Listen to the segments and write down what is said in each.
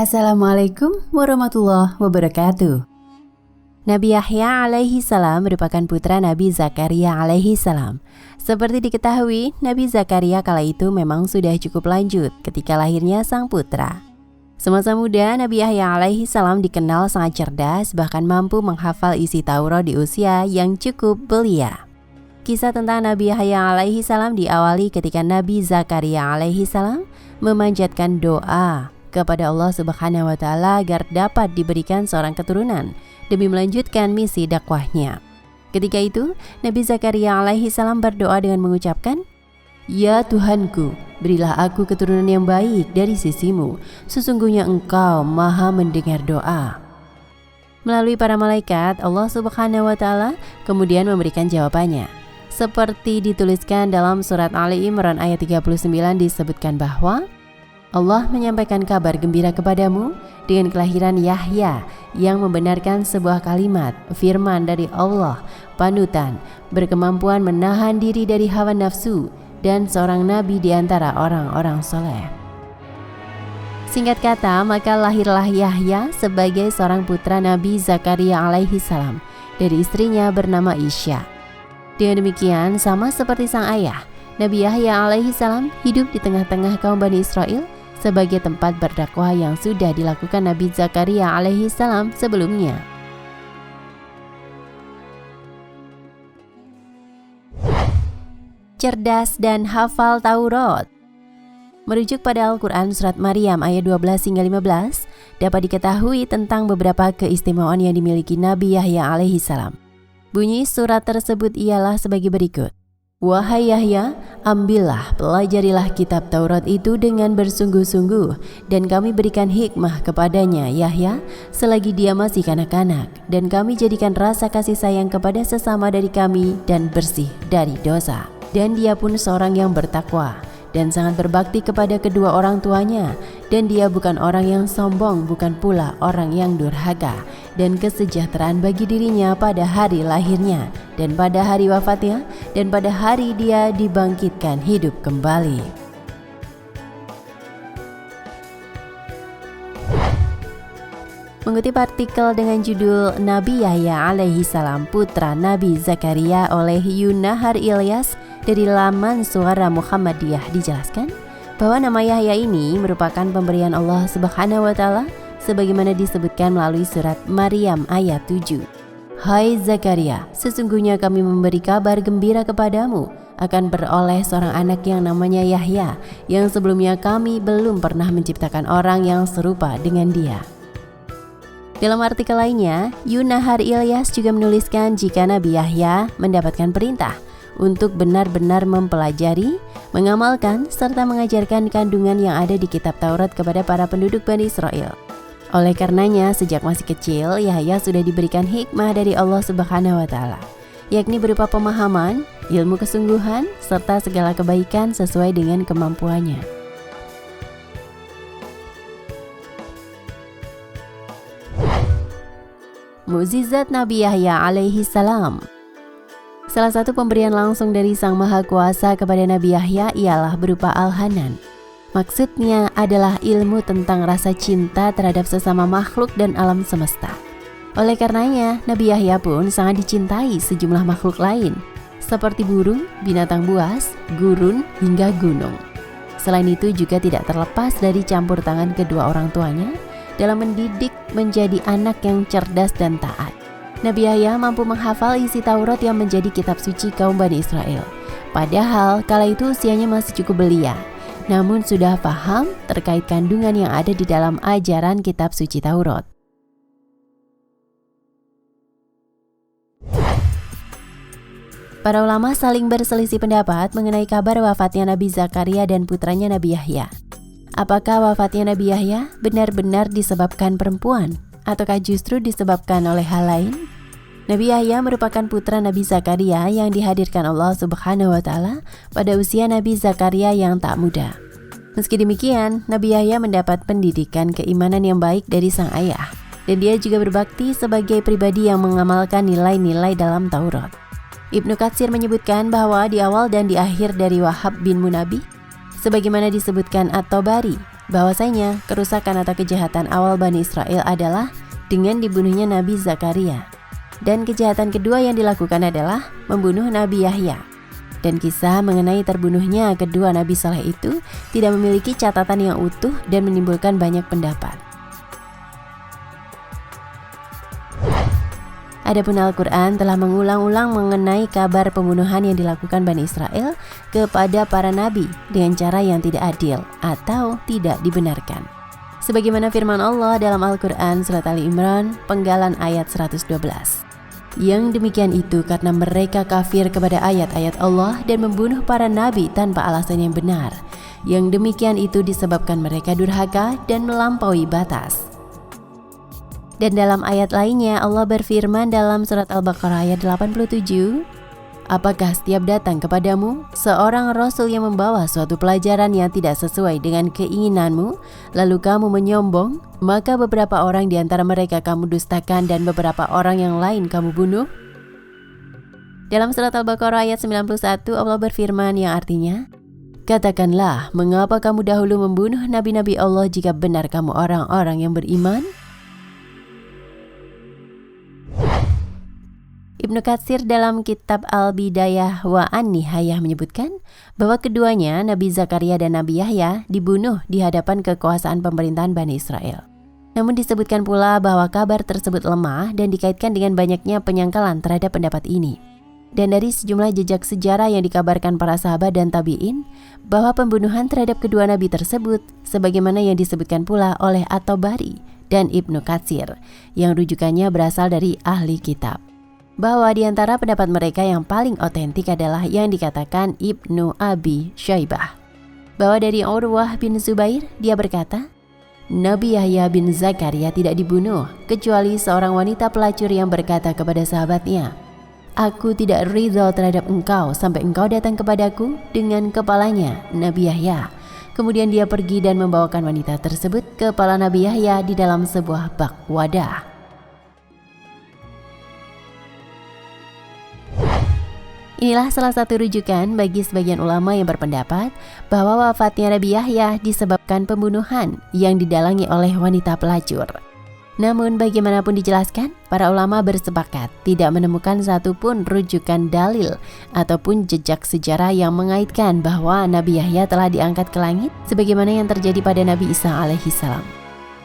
Assalamualaikum warahmatullahi wabarakatuh. Nabi Yahya alaihi salam merupakan putra Nabi Zakaria alaihi salam. Seperti diketahui, Nabi Zakaria kala itu memang sudah cukup lanjut ketika lahirnya sang putra. Semasa muda, Nabi Yahya alaihi salam dikenal sangat cerdas, bahkan mampu menghafal isi Taurat di usia yang cukup belia. Kisah tentang Nabi Yahya alaihi salam diawali ketika Nabi Zakaria alaihi salam memanjatkan doa kepada Allah Subhanahu wa taala agar dapat diberikan seorang keturunan demi melanjutkan misi dakwahnya. Ketika itu, Nabi Zakaria alaihi salam berdoa dengan mengucapkan, "Ya Tuhanku, berilah aku keturunan yang baik dari sisimu. Sesungguhnya Engkau Maha mendengar doa." Melalui para malaikat, Allah Subhanahu wa taala kemudian memberikan jawabannya. Seperti dituliskan dalam surat Ali Imran ayat 39 disebutkan bahwa Allah menyampaikan kabar gembira kepadamu dengan kelahiran Yahya yang membenarkan sebuah kalimat, firman dari Allah, panutan, berkemampuan menahan diri dari hawa nafsu, dan seorang nabi di antara orang-orang soleh. Singkat kata, maka lahirlah Yahya sebagai seorang putra Nabi Zakaria alaihi salam dari istrinya bernama Isya. Dengan demikian, sama seperti sang ayah, Nabi Yahya alaihi salam hidup di tengah-tengah kaum Bani Israel sebagai tempat berdakwah yang sudah dilakukan Nabi Zakaria alaihi salam sebelumnya. Cerdas dan hafal Taurat. Merujuk pada Al-Quran Surat Maryam ayat 12 hingga 15, dapat diketahui tentang beberapa keistimewaan yang dimiliki Nabi Yahya alaihi salam. Bunyi surat tersebut ialah sebagai berikut. Wahai Yahya, ambillah, pelajarilah kitab Taurat itu dengan bersungguh-sungguh, dan kami berikan hikmah kepadanya, Yahya, selagi dia masih kanak-kanak, dan kami jadikan rasa kasih sayang kepada sesama dari kami dan bersih dari dosa. Dan dia pun seorang yang bertakwa, dan sangat berbakti kepada kedua orang tuanya, dan dia bukan orang yang sombong, bukan pula orang yang durhaka, dan kesejahteraan bagi dirinya pada hari lahirnya, dan pada hari wafatnya, dan pada hari dia dibangkitkan hidup kembali. Mengutip artikel dengan judul Nabi Yahya alaihi salam putra Nabi Zakaria oleh Yunahar Ilyas dari laman Suara Muhammadiyah, dijelaskan bahwa nama Yahya ini merupakan pemberian Allah Subhanahu wa taala sebagaimana disebutkan melalui surat Maryam ayat 7. Hai Zakaria, sesungguhnya kami memberi kabar gembira kepadamu akan beroleh seorang anak yang namanya Yahya, yang sebelumnya kami belum pernah menciptakan orang yang serupa dengan dia. Dalam artikel lainnya, Yunahar Ilyas juga menuliskan jika Nabi Yahya mendapatkan perintah untuk benar-benar mempelajari, mengamalkan, serta mengajarkan kandungan yang ada di kitab Taurat kepada para penduduk Bani Israel. Oleh karenanya, sejak masih kecil, Yahya sudah diberikan hikmah dari Allah Subhanahu wa taala, yakni berupa pemahaman, ilmu kesungguhan, serta segala kebaikan sesuai dengan kemampuannya. Mukjizat Nabi Yahya alaihi salam. Salah satu pemberian langsung dari Sang Maha Kuasa kepada Nabi Yahya ialah berupa Al-Hanan. Maksudnya adalah ilmu tentang rasa cinta terhadap sesama makhluk dan alam semesta. Oleh karenanya, Nabi Yahya pun sangat dicintai sejumlah makhluk lain, seperti burung, binatang buas, gurun, hingga gunung. Selain itu juga tidak terlepas dari campur tangan kedua orang tuanya dalam mendidik menjadi anak yang cerdas dan taat. Nabi Yahya mampu menghafal isi Taurat yang menjadi kitab suci kaum Bani Israel. Padahal kala itu usianya masih cukup belia, namun sudah paham terkait kandungan yang ada di dalam ajaran kitab suci Taurat. Para ulama saling berselisih pendapat mengenai kabar wafatnya Nabi Zakaria dan putranya Nabi Yahya. Apakah wafatnya Nabi Yahya benar-benar disebabkan perempuan, ataukah justru disebabkan oleh hal lain? Nabi Yahya merupakan putra Nabi Zakaria yang dihadirkan Allah Subhanahu wa taala pada usia Nabi Zakaria yang tak muda. Meski demikian, Nabi Yahya mendapat pendidikan keimanan yang baik dari sang ayah, dan dia juga berbakti sebagai pribadi yang mengamalkan nilai-nilai dalam Taurat. Ibnu Katsir menyebutkan bahwa di awal dan di akhir dari Wahab bin Munabbih, sebagaimana disebutkan At-Tabari bahwasanya kerusakan atau kejahatan awal Bani Israel adalah dengan dibunuhnya Nabi Zakaria. Dan kejahatan kedua yang dilakukan adalah membunuh Nabi Yahya. Dan kisah mengenai terbunuhnya kedua Nabi Saleh itu tidak memiliki catatan yang utuh dan menimbulkan banyak pendapat. Adapun Al-Quran telah mengulang-ulang mengenai kabar pembunuhan yang dilakukan Bani Israel kepada para nabi dengan cara yang tidak adil atau tidak dibenarkan. Sebagaimana firman Allah dalam Al-Quran surat Ali Imran penggalan ayat 112. Yang demikian itu karena mereka kafir kepada ayat-ayat Allah dan membunuh para nabi tanpa alasan yang benar. Yang demikian itu disebabkan mereka durhaka dan melampaui batas. Dan dalam ayat lainnya Allah berfirman dalam surat Al-Baqarah ayat 87, apakah setiap datang kepadamu seorang rasul yang membawa suatu pelajaran yang tidak sesuai dengan keinginanmu, lalu kamu menyombong, maka beberapa orang di antara mereka kamu dustakan dan beberapa orang yang lain kamu bunuh? Dalam surat Al-Baqarah ayat 91 Allah berfirman yang artinya, katakanlah, mengapa kamu dahulu membunuh nabi-nabi Allah jika benar kamu orang-orang yang beriman? Ibnu Katsir dalam kitab Al-Bidayah wa An-Nihayah menyebutkan bahwa keduanya, Nabi Zakaria dan Nabi Yahya, dibunuh di hadapan kekuasaan pemerintahan Bani Israel. Namun disebutkan pula bahwa kabar tersebut lemah dan dikaitkan dengan banyaknya penyangkalan terhadap pendapat ini. Dan dari sejumlah jejak sejarah yang dikabarkan para sahabat dan tabi'in, bahwa pembunuhan terhadap kedua nabi tersebut, sebagaimana yang disebutkan pula oleh At-Tabari dan Ibnu Katsir, yang rujukannya berasal dari ahli kitab. Bahwa di antara pendapat mereka yang paling otentik adalah yang dikatakan Ibnu Abi Syaibah. Bahwa dari Urwah bin Zubair, dia berkata, Nabi Yahya bin Zakaria tidak dibunuh, kecuali seorang wanita pelacur yang berkata kepada sahabatnya, aku tidak ridho terhadap engkau sampai engkau datang kepadaku dengan kepalanya, Nabi Yahya. Kemudian dia pergi dan membawakan wanita tersebut kepala Nabi Yahya di dalam sebuah bak wadah. Inilah salah satu rujukan bagi sebagian ulama yang berpendapat bahwa wafatnya Nabi Yahya disebabkan pembunuhan yang didalangi oleh wanita pelacur. Namun bagaimanapun dijelaskan, para ulama bersepakat tidak menemukan satupun rujukan dalil ataupun jejak sejarah yang mengaitkan bahwa Nabi Yahya telah diangkat ke langit sebagaimana yang terjadi pada Nabi Isa alaihissalam.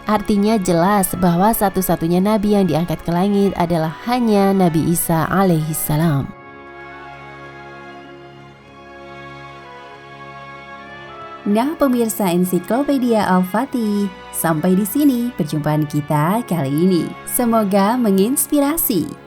Artinya jelas bahwa satu-satunya Nabi yang diangkat ke langit adalah hanya Nabi Isa alaihissalam. Nah pemirsa Ensiklopedia Al-Fatih, sampai di sini perjumpaan kita kali ini. Semoga menginspirasi.